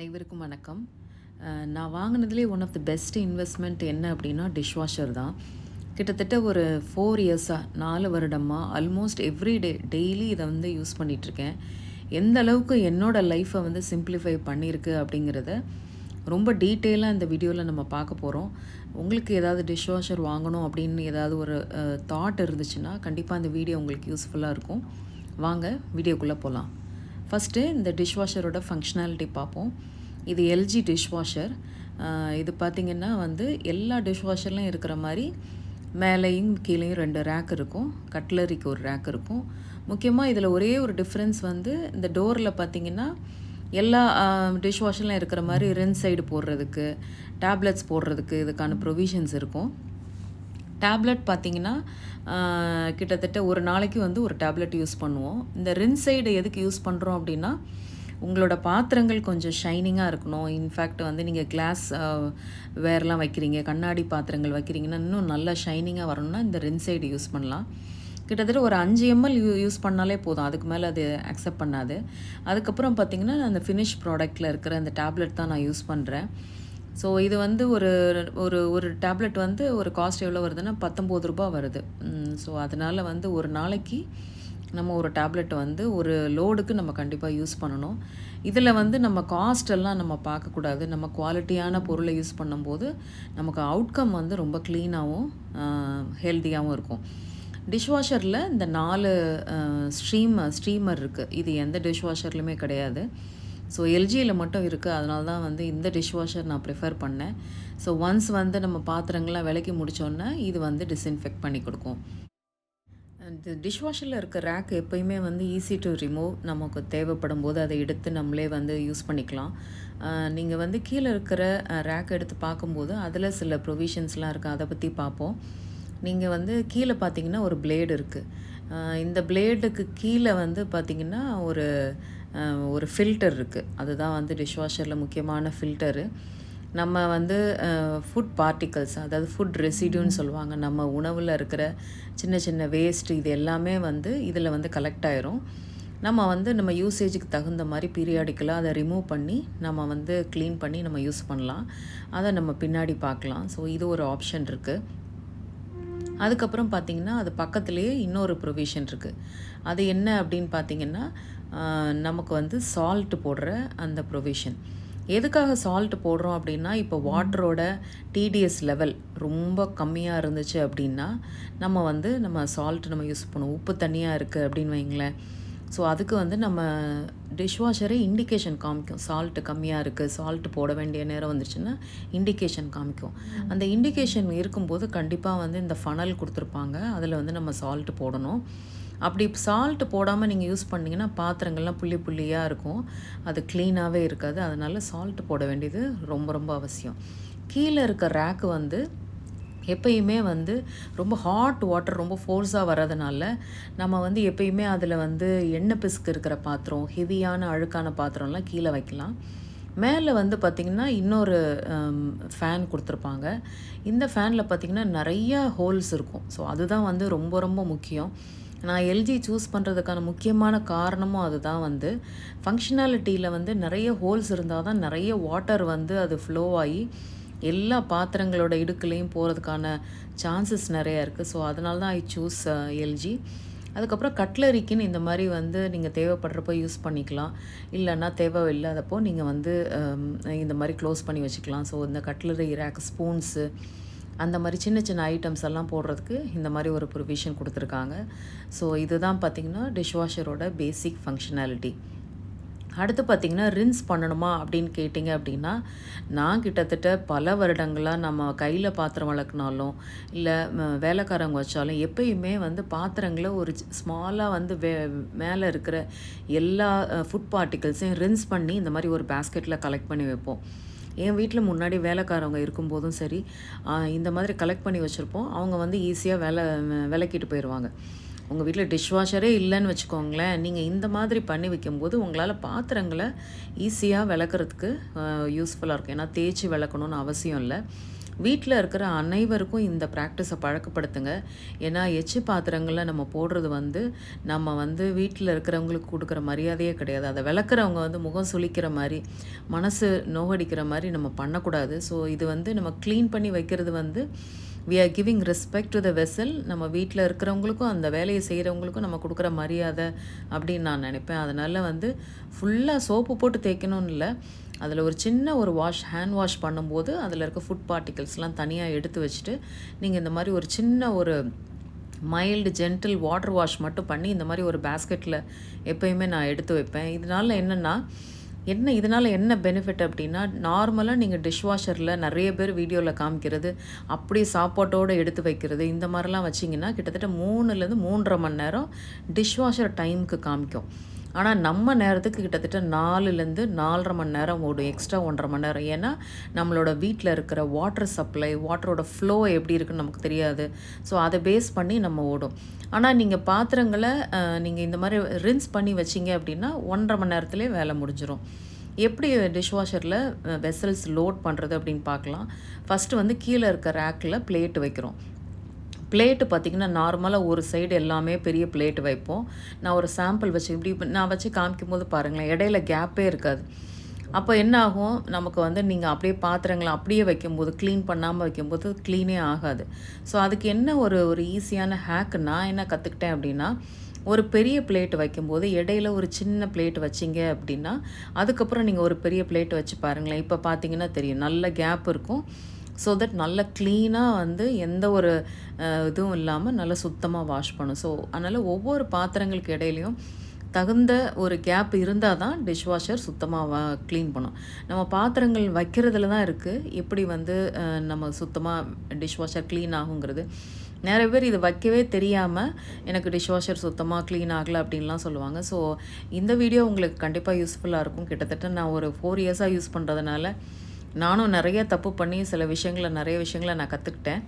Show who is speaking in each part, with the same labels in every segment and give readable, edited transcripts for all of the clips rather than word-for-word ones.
Speaker 1: அனைவருக்கும் வணக்கம். நான் வாங்கினதுலேயே one of the best investment என்ன அப்படின்னா டிஷ்வாஷர் தான். கிட்டத்தட்ட ஒரு 4 இயர்ஸாக 4 வருடமாக ஆல்மோஸ்ட் எவ்ரிடே டெய்லி இதை யூஸ் பண்ணிகிட்ருக்கேன். எந்த அளவுக்கு என்னோடய லைஃப்பை சிம்பிளிஃபை பண்ணியிருக்கு அப்படிங்கிறத ரொம்ப டீட்டெயிலாக இந்த வீடியோவில் நம்ம பார்க்க போகிறோம். உங்களுக்கு ஏதாவது டிஷ்வாஷர் வாங்கணும் அப்படின்னு ஏதாவது ஒரு தாட் இருந்துச்சுன்னா கண்டிப்பாக இந்த வீடியோ உங்களுக்கு யூஸ்ஃபுல்லாக இருக்கும். வாங்க வீடியோக்குள்ளே போகலாம். ஃபஸ்ட்டு இந்த டிஷ்வாஷரோட ஃபங்க்ஷனாலிட்டி பார்ப்போம். இது எல்ஜி டிஷ்வாஷர். இது பார்த்திங்கன்னா எல்லா டிஷ்வாஷர்லையும் இருக்கிற மாதிரி மேலேயும் கீழேயும் 2 ரேக் இருக்கும். கட்லரிக்கு ஒரு ரேக் இருக்கும். முக்கியமாக இதில் ஒரே ஒரு டிஃப்ரென்ஸ் இந்த டோரில் பார்த்திங்கன்னா எல்லா டிஷ்வாஷர்லையும் இருக்கிற மாதிரி ரின்ஸ் சைடு போடுறதுக்கு, டேப்லெட்ஸ் போடுறதுக்கு இதுக்கான ப்ரொவிஷன்ஸ் இருக்கும். டேப்லெட் பார்த்திங்கன்னா கிட்டத்தட்ட ஒரு நாளைக்கு ஒரு டேப்லெட் யூஸ் பண்ணுவோம். இந்த ரின்ஸ் சைடு எதுக்கு யூஸ் பண்ணுறோம் அப்படின்னா, உங்களோட பாத்திரங்கள் கொஞ்சம் ஷைனிங்காக இருக்கணும். இன்ஃபேக்ட் நீங்கள் கிளாஸ் வேர்லாம் வைக்கிறீங்க, கண்ணாடி பாத்திரங்கள் வைக்கிறீங்கன்னா இன்னும் நல்லா ஷைனிங்காக வரணும்னா இந்த ரின்ஸ் சைடு யூஸ் பண்ணலாம். கிட்டத்தட்ட ஒரு 5 ml யூஸ் பண்ணாலே போதும். அதுக்கு மேலே அது அக்செப்ட் பண்ணாது. அதுக்கப்புறம் பார்த்திங்கன்னா அந்த ஃபினிஷ் ப்ராடக்ட்டில் இருக்கிற அந்த டேப்லெட் தான் நான் யூஸ் பண்ணுறேன். ஸோ இது ஒரு ஒரு ஒரு டேப்லெட் ஒரு காஸ்ட் எவ்வளோ வருதுன்னா ₹19 வருது. ஸோ அதனால் ஒரு நாளைக்கு நம்ம ஒரு டேப்லெட் ஒரு லோடுக்கு நம்ம கண்டிப்பாக யூஸ் பண்ணணும். இதில் நம்ம காஸ்டெல்லாம் நம்ம பார்க்கக்கூடாது. நம்ம குவாலிட்டியான பொருளை யூஸ் பண்ணும்போது நமக்கு அவுட்கம் ரொம்ப க்ளீனாகவும் ஹெல்த்தியாகவும் இருக்கும். டிஷ்வாஷரில் இந்த 4 ஸ்டீமர் இருக்குது. இது எந்த டிஷ்வாஷர்லையுமே கிடையாது. ஸோ எல்ஜியில் மட்டும் இருக்குது. அதனால தான் இந்த டிஷ்வாஷர் நான் ப்ரிஃபர் பண்ணேன். ஸோ ஒன்ஸ் நம்ம பாத்திரங்கள்லாம் விலக்கி முடித்தோன்னே இது டிஸ்இன்ஃபெக்ட் பண்ணி கொடுக்கும். இந்த டிஷ்வாஷரில் இருக்க ரேக் எப்போயுமே ஈஸி டு ரிமூவ். நமக்கு தேவைப்படும் போது அதை எடுத்து நம்மளே யூஸ் பண்ணிக்கலாம். நீங்கள் கீழே இருக்கிற ரேக் எடுத்து பார்க்கும்போது அதில் சில ப்ரொவிஷன்ஸ்லாம் இருக்குது. அதை பற்றி பார்ப்போம். நீங்கள் கீழே பார்த்தீங்கன்னா ஒரு பிளேடு இருக்குது. இந்த பிளேடுக்கு கீழே பார்த்திங்கன்னா ஒரு ஃபில்டர் இருக்குது. அதுதான் டிஷ்வாஷரில் முக்கியமான ஃபில்டரு. நம்ம ஃபுட் பார்ட்டிகல்ஸ், அதாவது ஃபுட் ரெசிடியூன்னு சொல்லுவாங்க. நம்ம உணவில் இருக்கிற சின்ன சின்ன வேஸ்ட்டு இது எல்லாமே இதில் கலெக்ட் ஆயிரும். நம்ம யூசேஜுக்கு தகுந்த மாதிரி பீரியாடிக்கலாக அதை ரிமூவ் பண்ணி நம்ம க்ளீன் பண்ணி நம்ம யூஸ் பண்ணலாம். அதை நம்ம பின்னாடி பார்க்கலாம். ஸோ இது ஒரு ஆப்ஷன் இருக்குது. அதுக்கப்புறம் பார்த்திங்கன்னா அது பக்கத்துலேயே இன்னொரு ப்ரொவிஷன் இருக்குது. அது என்ன அப்படின்னு பார்த்திங்கன்னா நமக்கு சால்ட்டு போடுற அந்த ப்ரொவிஷன். எதுக்காக சால்ட்டு போடுறோம் அப்படின்னா, இப்போ வாட்டரோட டிடிஎஸ் லெவல் ரொம்ப கம்மியாக இருந்துச்சு அப்படின்னா நம்ம சால்ட்டு நம்ம யூஸ் பண்ணுவோம். உப்பு தண்ணியாக இருக்குது அப்படின்னு வைங்களேன். ஸோ அதுக்கு நம்ம டிஷ்வாஷரே இண்டிகேஷன் காமிக்கும். சால்ட்டு கம்மியாக இருக்குது, சால்ட்டு போட வேண்டிய நேரம் வந்துருச்சுன்னா இண்டிகேஷன் காமிக்கும். அந்த இண்டிகேஷன் இருக்கும்போது கண்டிப்பாக இந்த ஃபனல் கொடுத்துருப்பாங்க. அதில் நம்ம சால்ட்டு போடணும். அப்படி சால்ட்டு போடாமல் நீங்கள் யூஸ் பண்ணிங்கன்னா பாத்திரங்கள்லாம் புள்ளி புள்ளியாக இருக்கும். அது க்ளீனாகவே இருக்காது. அதனால் சால்ட்டு போட வேண்டியது ரொம்ப ரொம்ப அவசியம். கீழே இருக்க ரேக்கு எப்பயுமே ரொம்ப ஹாட் வாட்டர் ரொம்ப ஃபோர்ஸாக வர்றதுனால நம்ம எப்பயுமே அதில் எண்ணெய் பிசுக்கு இருக்கிற பாத்திரம், ஹெவியான அழுக்கான பாத்திரம்லாம் கீழே வைக்கலாம். மேலே பார்த்திங்கன்னா இன்னொரு ஃபேன் கொடுத்துருப்பாங்க. இந்த ஃபேனில் பார்த்திங்கன்னா நிறையா ஹோல்ஸ் இருக்கும். ஸோ அதுதான் ரொம்ப ரொம்ப முக்கியம். நான் எல்ஜி சூஸ் பண்ணுறதுக்கான முக்கியமான காரணமும் அதுதான். ஃபங்க்ஷனாலிட்டியில் நிறைய ஹோல்ஸ் இருந்தால் தான் நிறைய வாட்டர் அது ஃப்ளோ ஆகி எல்லா பாத்திரங்களோட இடுக்குலேயும் போகிறதுக்கான சான்சஸ் நிறையா இருக்குது. ஸோ அதனால தான் ஐ சூஸ் எல்ஜி. அதுக்கப்புறம் கட்லரிக்குன்னு இந்த மாதிரி நீங்கள் தேவைப்படுறப்போ யூஸ் பண்ணிக்கலாம். இல்லைன்னா தேவை இல்லாதப்போ நீங்கள் இந்த மாதிரி க்ளோஸ் பண்ணி வச்சுக்கலாம். ஸோ இந்த கட்லரி ரேக், ஸ்பூன்ஸு, அந்த மாதிரி சின்ன சின்ன ஐட்டம்ஸ் எல்லாம் போடுறதுக்கு இந்த மாதிரி ஒரு ப்ரொவிஷன் கொடுத்துருக்காங்க. ஸோ இதுதான் பார்த்திங்கன்னா டிஷ்வாஷரோட பேசிக் ஃபங்க்ஷனாலிட்டி. அடுத்து பார்த்திங்கன்னா ரின்ஸ் பண்ணணுமா அப்படின்னு கேட்டிங்க அப்படின்னா, நான் கிட்டத்தட்ட பல வருடங்களாக நம்ம கையில் பாத்திரம் வளர்க்குனாலும் இல்லை வேலைக்காரங்க வச்சாலும் எப்பயுமே பாத்திரங்களை ஒரு ஸ்மாலாக மேலே இருக்கிற எல்லா ஃபுட் பார்ட்டிகல்ஸையும் ரின்ஸ் பண்ணி இந்த மாதிரி ஒரு பேஸ்கெட்டில் கலெக்ட் பண்ணி வைப்போம். என் வீட்டில் முன்னாடி வேலைக்காரவங்க இருக்கும்போதும் சரி இந்த மாதிரி கலெக்ட் பண்ணி வச்சுருப்போம். அவங்க ஈஸியாக விளக்கிட்டு போயிடுவாங்க. உங்கள் வீட்டில் டிஷ்வாஷரே இல்லைன்னு வச்சுக்கோங்களேன், நீங்கள் இந்த மாதிரி பண்ணி வைக்கும்போது உங்களால் பாத்திரங்களை ஈஸியாக விளக்குறதுக்கு யூஸ்ஃபுல்லாக இருக்கும். ஏன்னா தேய்ச்சி விளக்கணுன்னு அவசியம் இல்லை. வீட்டில் இருக்கிற அனைவருக்கும் இந்த ப்ராக்டிஸை பழக்கப்படுத்துங்க. ஏன்னா எச்சு பாத்திரங்களில் நம்ம போடுறது வந்து நம்ம வந்து வீட்டில் இருக்கிறவங்களுக்கு கொடுக்குற மரியாதையே கிடையாது. அதை விளக்குறவங்க வந்து முகம் சுளிக்கிற மாதிரி, மனசு நோகடிக்கிற மாதிரி நம்ம பண்ணக்கூடாது. ஸோ இது வந்து நம்ம க்ளீன் பண்ணி வைக்கிறது வந்து we are giving respect to the vessel. நம்ம வீட்டில் இருக்கிறவங்களுக்கும் அந்த வேலையை செய்கிறவங்களுக்கும் நம்ம கொடுக்குற மரியாதை அப்படின்னு நான் நினைப்பேன். அதனால் வந்து ஃபுல்லாக சோப்பு போட்டு தேய்க்கணும்னு இல்லை, அதில் ஒரு சின்ன ஒரு ஹேண்ட் வாஷ் பண்ணும்போது அதில் இருக்க ஃபுட் பார்ட்டிகல்ஸ்லாம் தனியாக எடுத்து வச்சுட்டு நீங்கள் இந்த மாதிரி ஒரு சின்ன ஒரு மைல்டு ஜென்டில் வாட்டர் வாஷ் மட்டும் பண்ணி இந்த மாதிரி ஒரு பேஸ்கெட்டில் எப்போயுமே நான் எடுத்து வைப்பேன். இதனால் என்ன பெனிஃபிட் அப்படின்னா, நார்மலாக நீங்கள் டிஷ்வாஷரில் நிறைய பேர் வீடியோவில் காமிக்கிறது அப்படியே சாப்பாட்டோடு எடுத்து வைக்கிறது இந்த மாதிரிலாம் வச்சிங்கன்னா கிட்டத்தட்ட 3லேருந்து 3.5 மணி நேரம் டிஷ்வாஷர் டைமுக்கு காமிக்கும். ஆனால் நம்ம நேரத்துக்கு கிட்டத்தட்ட 4லேருந்து 4.5 மணி நேரம் ஓடும், எக்ஸ்ட்ரா 1.5 மணி நேரம். ஏன்னா நம்மளோட வீட்டில் இருக்கிற வாட்டர் சப்ளை, வாட்டரோட ஃப்ளோ எப்படி இருக்குன்னு நமக்கு தெரியாது. ஸோ அதை பேஸ் பண்ணி நம்ம ஓடும். ஆனால் நீங்கள் பாத்திரங்களை நீங்கள் இந்த மாதிரி ரின்ஸ் பண்ணி வச்சிங்க அப்படின்னா 1.5 மணி நேரத்துலேயே வேலை முடிஞ்சிடும். எப்படி டிஷ்வாஷரில் வெசல்ஸ் லோட் பண்ணுறது அப்படின்னு பார்க்கலாம். ஃபஸ்ட்டு வந்து கீழே இருக்க ரேக்கில் பிளேட்டு வைக்கிறோம். பிளேட்டு பார்த்திங்கன்னா நார்மலாக ஒரு சைடு எல்லாமே பெரிய பிளேட்டு வைப்போம். நான் ஒரு சாம்பிள் வச்சு இப்படி நான் வச்சு காமிக்கும் போது பாருங்களேன், இடையில கேப்பே இருக்காது. அப்போ என்ன ஆகும், நமக்கு வந்து நீங்கள் அப்படியே பாத்திரங்களை அப்படியே வைக்கும்போது, க்ளீன் பண்ணாமல் வைக்கும்போது க்ளீனே ஆகாது. ஸோ அதுக்கு என்ன ஒரு ஈஸியான ஹேக் நான் என்ன கற்றுக்கிட்டேன் அப்படின்னா, ஒரு பெரிய பிளேட் வைக்கும்போது இடையில ஒரு சின்ன பிளேட் வச்சிங்க அப்படின்னா, அதுக்கப்புறம் நீங்கள் ஒரு பெரிய பிளேட் வச்சு பாருங்களேன். இப்போ பார்த்தீங்கன்னா தெரியும், நல்ல கேப் இருக்கும். ஸோ தட் நல்ல க்ளீனாக வந்து எந்த ஒரு இதுவும் இல்லாமல் நல்லா சுத்தமாக வாஷ் பண்ணும். ஸோ அதனால் ஒவ்வொரு பாத்திரங்களுக்கு இடையிலையும் தகுந்த ஒரு கேப் இருந்தால் தான் டிஷ்வாஷர் சுத்தமாக க்ளீன் பண்ணும். நம்ம பாத்திரங்கள் வைக்கிறதுல தான் இருக்குது எப்படி வந்து நம்ம சுத்தமாக டிஷ்வாஷர் க்ளீன் ஆகுங்கிறது. நிறைய பேர் இது வைக்கவே தெரியாமல் எனக்கு டிஷ்வாஷர் சுத்தமாக க்ளீன் ஆகலை அப்படின்லாம் சொல்லுவாங்க. ஸோ இந்த வீடியோ உங்களுக்கு கண்டிப்பாக யூஸ்ஃபுல்லாக இருக்கும். கிட்டத்தட்ட நான் ஒரு 4 இயர்ஸாக யூஸ் பண்ணுறதுனால நானும் நிறைய தப்பு பண்ணி நிறைய விஷயங்களை நான் கற்றுக்கிட்டேன்.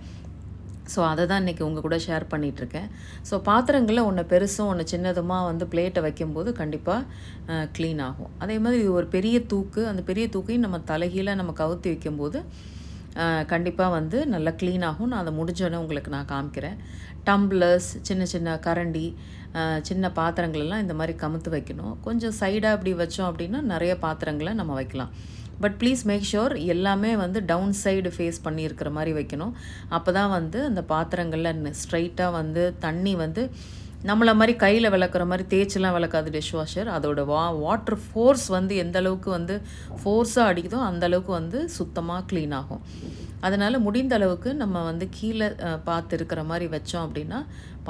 Speaker 1: ஸோ அதை தான் இன்றைக்கி உங்கள் கூட ஷேர் பண்ணிகிட்ருக்கேன். ஸோ பாத்திரங்களில் ஒன்று பெருசும் ஒன்று சின்னதுமாக வந்து பிளேட்டை வைக்கும்போது கண்டிப்பாக க்ளீன் ஆகும். அதே மாதிரி இது ஒரு பெரிய தூக்கு, அந்த பெரிய தூக்கையும் நம்ம தலைகீழ நம்ம கவுத்தி வைக்கும்போது கண்டிப்பாக வந்து நல்லா க்ளீன் ஆகும். நான் அதை முடிஞ்சோன்னே உங்களுக்கு நான் காமிக்கிறேன். டம்ளர்ஸ், சின்ன சின்ன கரண்டி, சின்ன பாத்திரங்களெல்லாம் இந்த மாதிரி கமுத்து வைக்கணும். கொஞ்சம் சைடாக அப்படி வச்சோம் அப்படின்னா நிறைய பாத்திரங்களை நம்ம வைக்கலாம். பட் ப்ளீஸ் மேக் ஷுர் எல்லாமே வந்து டவுன் சைடு ஃபேஸ் பண்ணி இருக்கிற மாதிரி வைக்கணும். அப்போ தான் வந்து அந்த பாத்திரங்களில் ஸ்ட்ரைட்டாக வந்து தண்ணி வந்து நம்மளை மாதிரி கையில் விளக்குற மாதிரி தேய்ச்சிலாம் விளக்காது டிஷ்வாஷர். அதோட வாட்டர் ஃபோர்ஸ் வந்து எந்த அளவுக்கு வந்து ஃபோர்ஸாக அடிக்குதோ அந்தளவுக்கு வந்து சுத்தமாக க்ளீன் ஆகும். அதனால் முடிந்த அளவுக்கு நம்ம வந்து கீழே பார்த்து இருக்கிற மாதிரி வச்சோம் அப்படின்னா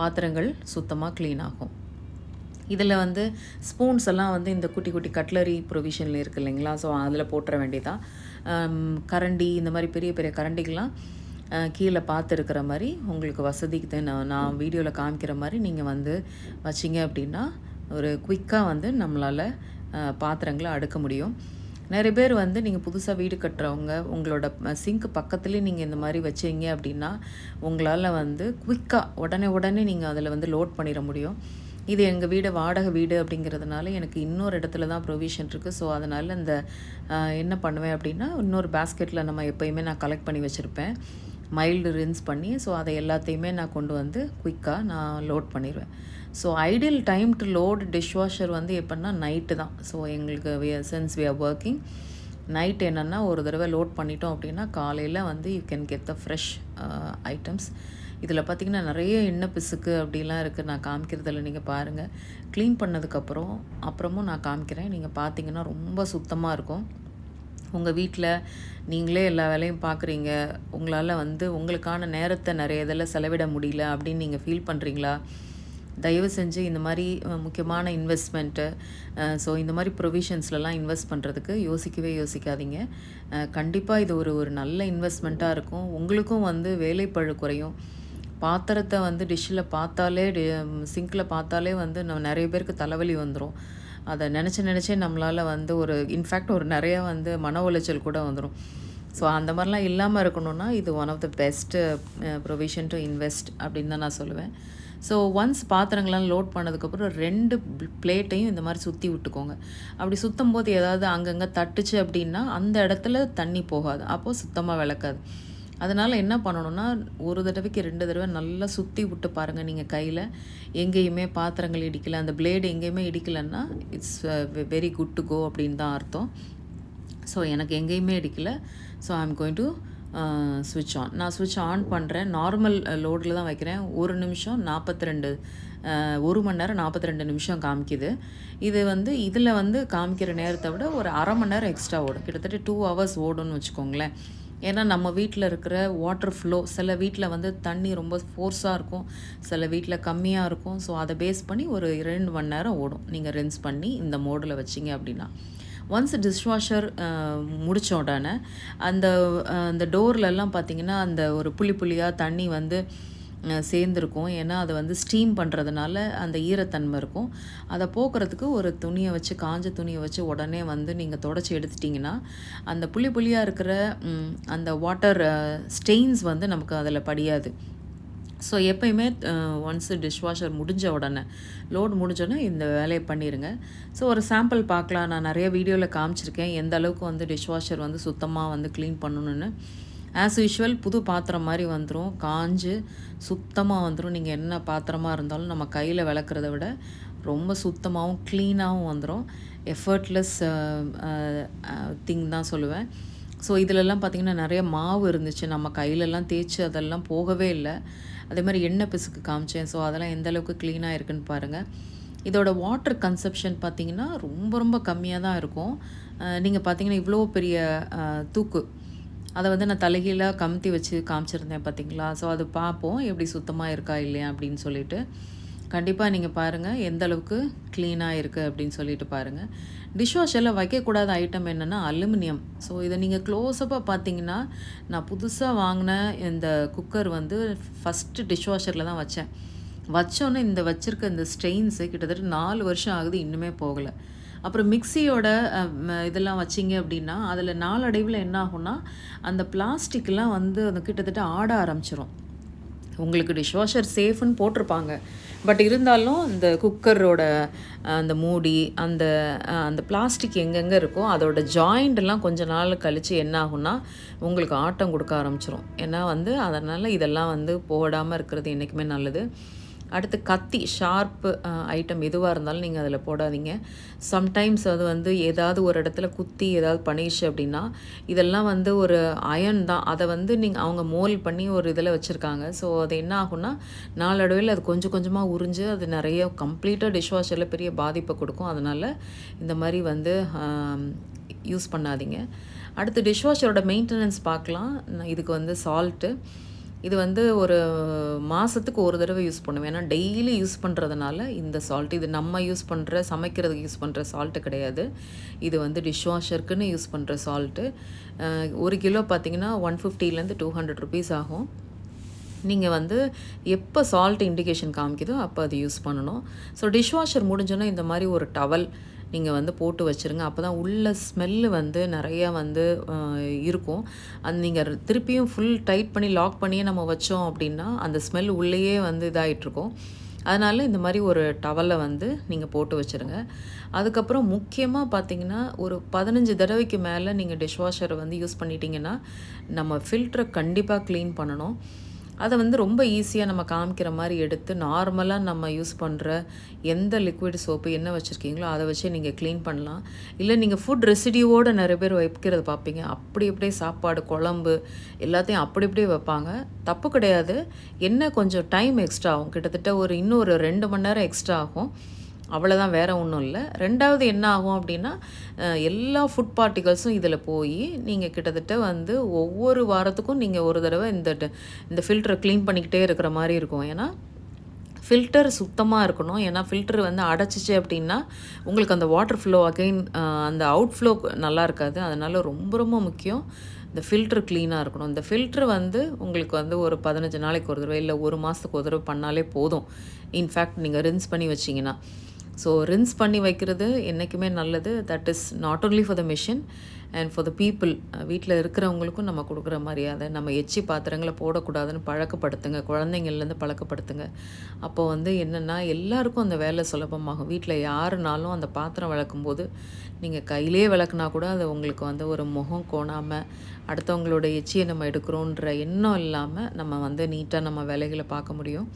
Speaker 1: பாத்திரங்கள் சுத்தமாக க்ளீன் ஆகும். இதில் வந்து ஸ்பூன்ஸ் எல்லாம் வந்து இந்த குட்டி குட்டி கட்லரி ப்ரொவிஷனில் இருக்குது இல்லைங்களா, ஸோ அதில் போட்டுற வேண்டியதான். கரண்டி, இந்த மாதிரி பெரிய பெரிய கரண்டிகள்லாம் கீழே பார்த்து இருக்கிற மாதிரி உங்களுக்கு வசதிக்கு நான் வீடியோவில் காமிக்கிற மாதிரி நீங்கள் வந்து வச்சிங்க அப்படின்னா ஒரு குயிக்காக வந்து நம்மளால் பாத்திரங்களை அடுக்க முடியும். நிறைய பேர் வந்து நீங்கள் புதுசாக வீடு கட்டுறவங்க உங்களோட சிங்க் பக்கத்துலேயே நீங்கள் இந்த மாதிரி வச்சிங்க அப்படின்னா உங்களால் வந்து குயிக்காக உடனே நீங்கள் அதில் வந்து லோட் பண்ணிட முடியும். இது எங்கள் வீடு வாடகை வீடு அப்படிங்கிறதுனால எனக்கு இன்னொரு இடத்துல தான் ப்ரொவிஷன் இருக்குது. ஸோ அதனால் இந்த என்ன பண்ணுவேன் அப்படின்னா, இன்னொரு பேஸ்கெட்டில் நம்ம எப்போயுமே நான் கலெக்ட் பண்ணி வச்சுருப்பேன், மைல்டு ரின்ஸ் பண்ணி. ஸோ அதை எல்லாத்தையுமே நான் கொண்டு வந்து குயிக்காக நான் லோட் பண்ணிடுவேன். So ideal time to load dishwasher வந்து எப்படின்னா நைட்டு தான். ஸோ எங்களுக்கு since we are working night என்னென்னா ஒரு தடவை லோட் பண்ணிட்டோம் அப்படின்னா காலையில் வந்து you can get the fresh items. இதில் பார்த்திங்கன்னா நிறைய எண்ணெய் பிசுக்கு அப்படிலாம் இருக்குது. நான் காமிக்கிறதில்ல, நீங்கள் பாருங்கள். க்ளீன் அப்புறமும் நான் காமிக்கிறேன். நீங்கள் பார்த்தீங்கன்னா ரொம்ப சுத்தமாக இருக்கும். உங்கள் வீட்டில் நீங்களே எல்லா வேலையும் பார்க்குறீங்க, உங்களால் வந்து உங்களுக்கான நேரத்தை நிறைய இதில் செலவிட முடியல அப்படின்னு நீங்கள் ஃபீல் பண்ணுறீங்களா? தயவு செஞ்சு இந்த மாதிரி முக்கியமான இன்வெஸ்ட்மெண்ட்டு, ஸோ இந்த மாதிரி ப்ரொவிஷன்ஸ்லலாம் இன்வெஸ்ட் பண்ணுறதுக்கு யோசிக்காதீங்க. கண்டிப்பாக இது ஒரு நல்ல இன்வெஸ்ட்மெண்ட்டாக இருக்கும். உங்களுக்கும் வந்து வேலைப்பழு குறையும். பாத்திரத்தை வந்து டிஷ்ஷில் பார்த்தாலே, சிங்கில் பார்த்தாலே வந்து நம்ம நிறைய பேருக்கு தலைவலி வந்துடும். அதை நினச்சே நம்மளால் வந்து இன்ஃபேக்ட் நிறையா வந்து மன உளைச்சல் கூட வந்துடும். ஸோ அந்த மாதிரிலாம் இல்லாமல் இருக்கணும்னா இது one of the best provision to invest அப்படின்னு தான் நான் சொல்லுவேன். ஸோ ஒன்ஸ் பாத்திரங்கள்லாம் லோட் பண்ணதுக்கப்புறம் 2 பிளேட்டையும் இந்த மாதிரி சுற்றி விட்டுக்கோங்க. அப்படி சுற்றும் போது ஏதாவது அங்கங்கே தட்டுச்சு அப்படின்னா அந்த இடத்துல தண்ணி போகாது, அப்போது சுத்தமாக விளக்காது. அதனால் என்ன பண்ணணும்னா, ஒரு தடவைக்கு 2 தடவை நல்லா சுற்றி விட்டு பாருங்கள் நீங்கள் கையில். எங்கேயுமே பாத்திரங்கள் இடிக்கல, அந்த பிளேடு எங்கேயுமே இடிக்கலைன்னா it's very good to go அப்படின்னு தான் அர்த்தம். ஸோ எனக்கு எங்கேயுமே இடிக்கல. So I am going to ஸ்விட்ச் ஆன். நான் ஸ்விட்ச் ஆன் பண்ணுறேன். நார்மல் லோடில் தான் வைக்கிறேன். 1 நிமிஷம் 42 1 மணி நேரம் 42 நிமிஷம் காமிக்குது. இது வந்து இதில் வந்து காமிக்கிற நேரத்தை விட ஒரு அரை மணி நேரம் எக்ஸ்ட்ரா ஓடும். கிட்டத்தட்ட 2 ஹவர்ஸ் ஓடும்னு வச்சுக்கோங்களேன். ஏன்னா நம்ம வீட்டில் இருக்கிற வாட்டர் ஃப்ளோ, சில வீட்டில் வந்து தண்ணி ரொம்ப ஃபோர்ஸாக இருக்கும், சில வீட்டில் கம்மியாக இருக்கும். ஸோ அதை பேஸ் பண்ணி ஒரு 2 மணி நேரம் ஓடும் நீங்கள் ரின்ஸ் பண்ணி இந்த மோடில் வச்சிங்க அப்படின்னா. ஒன்ஸ் டிஷ்வாஷர் முடித்த உடனே அந்த டோர்லெல்லாம் பார்த்திங்கன்னா அந்த ஒரு புளியாக தண்ணி வந்து சேர்ந்துருக்கும். ஏன்னா அதை வந்து ஸ்டீம் பண்ணுறதுனால அந்த ஈரத்தன்மை இருக்கும். அதை போக்குறதுக்கு ஒரு துணியை வச்சு, காஞ்ச துணியை வச்சு உடனே வந்து நீங்கள் தொடச்சி எடுத்துட்டிங்கன்னா அந்த புளியாக இருக்கிற அந்த வாட்டர் ஸ்டெயின்ஸ் வந்து நமக்கு அதில் படியாது. ஸோ எப்பயுமே ஒன்ஸ் டிஷ்வாஷர் முடிஞ்ச உடனே, லோடு முடிஞ்சோடனே இந்த வேலையை பண்ணிடுங்க. ஸோ ஒரு சாம்பிள் பார்க்கலாம். நான் நிறைய வீடியோவில் காமிச்சிருக்கேன் எந்த அளவுக்கு வந்து டிஷ்வாஷர் வந்து சுத்தமாக வந்து க்ளீன் பண்ணணுன்னு. ஆஸ் யூஷுவல் புது பாத்திரம் மாதிரி வந்துடும், காஞ்சு சுத்தமாக வந்துடும். நீங்கள் என்ன பாத்திரமாக இருந்தாலும் நம்ம கையில் விளக்குறத விட ரொம்ப சுத்தமாகவும் க்ளீனாகவும் வந்துடும். எஃபர்ட்லெஸ் திங் தான் சொல்லுவேன். ஸோ இதிலெல்லாம் பார்த்திங்கன்னா நிறைய மாவு இருந்துச்சு, நம்ம கையிலெல்லாம் தேய்ச்சி அதெல்லாம் போகவே இல்லை. அதே மாதிரி எண்ணெய் பிசுக்கு காமிச்சேன். ஸோ அதெல்லாம் எந்த அளவுக்கு க்ளீனாக இருக்குன்னு பாருங்கள். இதோட வாட்டர் கன்சப்ஷன் பார்த்திங்கன்னா ரொம்ப ரொம்ப கம்மியாக தான் இருக்கும். நீங்கள் பார்த்திங்கன்னா இவ்வளோ பெரிய தூக்கு அதை வந்து நான் தலைகீழாக கமுத்தி வச்சு காமிச்சிருந்தேன் பார்த்திங்களா. ஸோ அது பார்ப்போம் எப்படி சுத்தமாக இருக்கா இல்லையா அப்படின்னு சொல்லிட்டு. கண்டிப்பாக நீங்கள் பாருங்கள் எந்த அளவுக்கு க்ளீனாக இருக்குது அப்படின்னு சொல்லிட்டு பாருங்கள். டிஷ்வாஷரில் வைக்கக்கூடாத ஐட்டம் என்னென்னா அலுமினியம். ஸோ இதை நீங்கள் க்ளோஸப்பாக பார்த்தீங்கன்னா, நான் புதுசாக வாங்கின இந்த குக்கர் வந்து ஃபஸ்ட்டு டிஷ்வாஷரில் தான் வச்சோன்னே இந்த வச்சுருக்க இந்த ஸ்ட்ரெயின்ஸு கிட்டத்தட்ட 4 வருஷம் ஆகுது, இன்னுமே போகலை. அப்புறம் மிக்சியோட இதெல்லாம் வச்சிங்க அப்படின்னா அதில் நாளடைவில் என்ன ஆகும்னா அந்த பிளாஸ்டிக்லாம் வந்து அந்த கிட்டத்தட்ட ஆட ஆரம்பிச்சிரும். உங்களுக்கு டிஷ்வாஷர் சேஃப்னு போட்டிருப்பாங்க, பட் இருந்தாலும் இந்த குக்கரோட அந்த மூடி அந்த அந்த பிளாஸ்டிக் எங்கெங்கே இருக்கோ அதோட ஜாயிண்டெல்லாம் கொஞ்ச நாள் கழித்து என்ன ஆகும்னா உங்களுக்கு ஆட்டம் கொடுக்க ஆரம்பிச்சிரும். ஏன்னா வந்து அதனால் இதெல்லாம் வந்து போடாமல் இருக்கிறது என்றைக்குமே நல்லது. அடுத்து கத்தி, ஷார்ப்பு ஐட்டம் எதுவாக இருந்தாலும் நீங்கள் அதில் போடாதீங்க. சம்டைம்ஸ் அது வந்து ஏதாவது ஒரு இடத்துல குத்தி ஏதாவது பண்ணிடுச்சு அப்படின்னா, இதெல்லாம் வந்து ஒரு அயன் தான், அதை வந்து அவங்க மோல்ட் பண்ணி ஒரு இதில் வச்சுருக்காங்க. ஸோ அது என்ன ஆகும்னா நாளடைவில் அது கொஞ்சம் கொஞ்சமாக உறிஞ்சு அது நிறைய கம்ப்ளீட்டாக டிஷ்வாஷரில் பெரிய பாதிப்பை கொடுக்கும். அதனால் இந்த மாதிரி வந்து யூஸ் பண்ணாதீங்க. அடுத்து டிஷ்வாஷரோட மெயின்டெனன்ஸ் பார்க்கலாம். இதுக்கு வந்து சால்ட்டு, இது வந்து ஒரு மாதத்துக்கு ஒரு தடவை யூஸ் பண்ணுவேன். ஏன்னா டெய்லி யூஸ் பண்ணுறதுனால இந்த சால்ட், இது நம்ம யூஸ் பண்ணுற சமைக்கிறதுக்கு யூஸ் பண்ணுற சால்ட்டு கிடையாது. இது வந்து டிஷ்வாஷருக்குன்னு யூஸ் பண்ணுற சால்ட்டு. 1 கிலோ பார்த்திங்கன்னா 150 to 200 rupees ஆகும். நீங்கள் வந்து எப்போ சால்ட் இண்டிகேஷன் காமிக்குதோ அப்போ அது யூஸ் பண்ணணும். ஸோ டிஷ்வாஷர் முடிஞ்சோன்னா இந்த மாதிரி ஒரு டவல் நீங்கள் வந்து போட்டு வச்சுருங்க. அப்போ தான் உள்ள ஸ்மெல்லு வந்து நிறையா வந்து இருக்கும். அது நீங்கள் திருப்பியும் ஃபுல் டைட் பண்ணி லாக் பண்ணியே நம்ம வச்சோம் அப்படின்னா அந்த ஸ்மெல் உள்ளேயே வந்து இதாகிட்ருக்கும். அதனால் இந்த மாதிரி ஒரு டவலை வந்து நீங்கள் போட்டு வச்சுருங்க. அதுக்கப்புறம் முக்கியமாக பார்த்திங்கன்னா ஒரு 15 தடவைக்கு மேலே நீங்கள் டிஷ்வாஷரை வந்து யூஸ் பண்ணிட்டீங்கன்னா நம்ம ஃபில்டரை கண்டிப்பாக க்ளீன் பண்ணணும். அதை வந்து ரொம்ப ஈஸியாக நம்ம காமிக்கிற மாதிரி எடுத்து நார்மலாக நம்ம யூஸ் பண்ணுற எந்த லிக்விட் சோப்பு என்ன வச்சுருக்கீங்களோ அதை வச்சு நீங்கள் க்ளீன் பண்ணலாம். இல்லை நீங்கள் ஃபுட் ரெசிடியூவோடு நிறைய பேர் வைக்கிறது பார்ப்பீங்க. அப்படி அப்படியே சாப்பாடு, குழம்பு எல்லாத்தையும் அப்படி அப்படியே வைப்பாங்க. தப்பு கிடையாது. என்ன கொஞ்சம் டைம் எக்ஸ்ட்ரா ஆகும், கிட்டத்தட்ட இன்னொரு 2 மணி நேரம் எக்ஸ்ட்ரா ஆகும். அவ்வளோதான், வேறு ஒன்றும் இல்லை. ரெண்டாவது என்ன ஆகும் அப்படின்னா எல்லா ஃபுட் பார்ட்டிகல்ஸும் இதில் போய் நீங்கள் கிட்டத்தட்ட வந்து ஒவ்வொரு வாரத்துக்கும் நீங்கள் ஒரு தடவை இந்த ஃபில்டரை க்ளீன் பண்ணிக்கிட்டே இருக்கிற மாதிரி இருக்கும். ஏன்னா ஃபில்டர் சுத்தமாக இருக்கணும். ஏன்னா ஃபில்டர் வந்து அடைச்சிச்சு அப்படின்னா உங்களுக்கு அந்த வாட்டர் ஃப்ளோ அகைன் அந்த அவுட் ஃப்ளோ நல்லா இருக்காது. அதனால் ரொம்ப ரொம்ப முக்கியம் இந்த ஃபில்ட்ரு க்ளீனாக இருக்கணும். இந்த ஃபில்ட்ரு வந்து உங்களுக்கு வந்து ஒரு 15 நாளைக்கு ஒரு தடவை இல்லை 1 மாதத்துக்கு ஒரு தடவை பண்ணாலே போதும். இன்ஃபேக்ட் நீங்கள் ரின்ஸ் பண்ணி வச்சிங்கன்னா ஸோ ரின்ஸ் பண்ணி வைக்கிறது என்றைக்குமே நல்லது. That is not only for the machine and for the people. வீட்டில் இருக்கிறவங்களுக்கும் நம்ம கொடுக்குற மரியாதை. நம்ம எச்சி பாத்திரங்களை போடக்கூடாதுன்னு பழக்கப்படுத்துங்க, குழந்தைங்கள்லேருந்து பழக்கப்படுத்துங்க. அப்போ வந்து என்னென்னா எல்லாருக்கும் அந்த வேலை சுலபமாகும். வீட்டில் யாருனாலும் அந்த பாத்திரம் விளக்கும்போது நீங்கள் கையிலே விளக்குனா கூட அது உங்களுக்கு வந்து ஒரு முகம் கோணாமல் அடுத்தவங்களோட எச்சியை நம்ம எடுக்கிறோன்ற எண்ணம் இல்லாமல் நம்ம வந்து நீட்டாக நம்ம வேலைகளை பார்க்க முடியும்.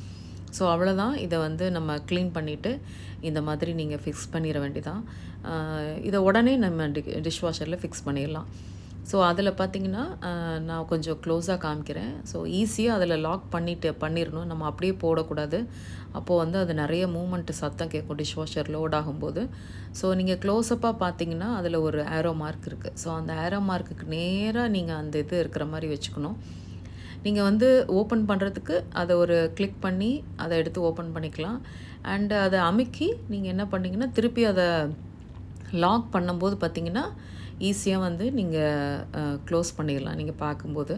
Speaker 1: ஸோ அவ்வளோதான். இதை வந்து நம்ம க்ளீன் பண்ணிவிட்டு இந்த மாதிரி நீங்கள் ஃபிக்ஸ் பண்ணிட வேண்டியதான். இதை உடனே நம்ம டிஷ்வாஷரில் ஃபிக்ஸ் பண்ணிடலாம். ஸோ அதில் பார்த்திங்கன்னா நான் கொஞ்சம் க்ளோஸாக காமிக்கிறேன். ஸோ ஈஸியாக அதில் லாக் பண்ணிடணும். நம்ம அப்படியே போடக்கூடாது. அப்போது வந்து அது நிறைய மூமெண்ட்டு சத்தம் கேட்கும் டிஷ்வாஷர் லோட் ஆகும்போது. ஸோ நீங்கள் க்ளோஸ்அப்பாக பார்த்தீங்கன்னா அதில் ஒரு ஆரோ மார்க் இருக்குது. ஸோ அந்த ஆரோ மார்க்குக்கு நேராக நீங்கள் அந்த இது இருக்கிற மாதிரி வச்சுக்கணும். நீங்கள் வந்து ஓப்பன் பண்ணுறதுக்கு அதை ஒரு கிளிக் பண்ணி அதை எடுத்து ஓப்பன் பண்ணிக்கலாம். அண்டு அதை அமுக்கி நீங்கள் என்ன பண்ணிங்கன்னா திருப்பி அதை லாக் பண்ணும்போது பார்த்திங்கன்னா ஈஸியாக வந்து நீங்கள் க்ளோஸ் பண்ணிடலாம். நீங்கள் பார்க்கும்போது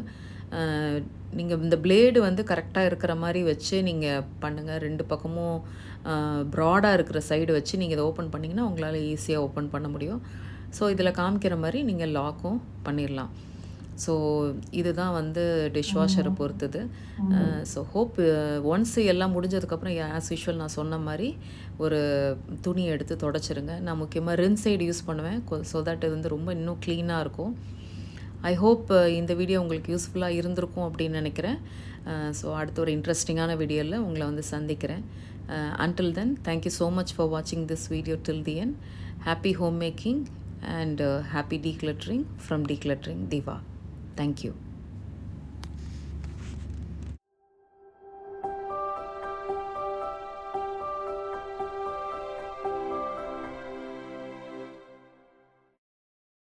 Speaker 1: நீங்கள் இந்த பிளேடு வந்து கரெக்டாக இருக்கிற மாதிரி வச்சு நீங்கள் பண்ணுங்கள். 2 பக்கமும் ப்ராடாக இருக்கிற சைடு வச்சு நீங்கள் இதை ஓப்பன் பண்ணிங்கன்னா உங்களால் ஈஸியாக ஓப்பன் பண்ண முடியும். ஸோ இதில் காமிக்கிற மாதிரி நீங்கள் லாக்கும் பண்ணிடலாம். ஸோ இதுதான் வந்து டிஷ்வாஷரை பொறுத்தது. ஸோ ஹோப் ஒன்ஸ் எல்லாம் முடிஞ்சதுக்கப்புறம் ஆஸ் யூஷுவல் நான் சொன்ன மாதிரி ஒரு துணியை எடுத்து தொடச்சிருங்க. நான் முக்கியமாக ரின் சைடு யூஸ் பண்ணுவேன். ஸோ தட் இது வந்து ரொம்ப இன்னும் க்ளீனாக இருக்கும். ஐ ஹோப் இந்த வீடியோ உங்களுக்கு யூஸ்ஃபுல்லாக இருந்திருக்கும் அப்படின்னு நினைக்கிறேன். ஸோ அடுத்த ஒரு இன்ட்ரெஸ்டிங்கான வீடியோவில் உங்களை வந்து சந்திக்கிறேன். Until then, thank you so much for watching this video till the end. Happy homemaking and happy decluttering from Decluttering Diva. Thank you.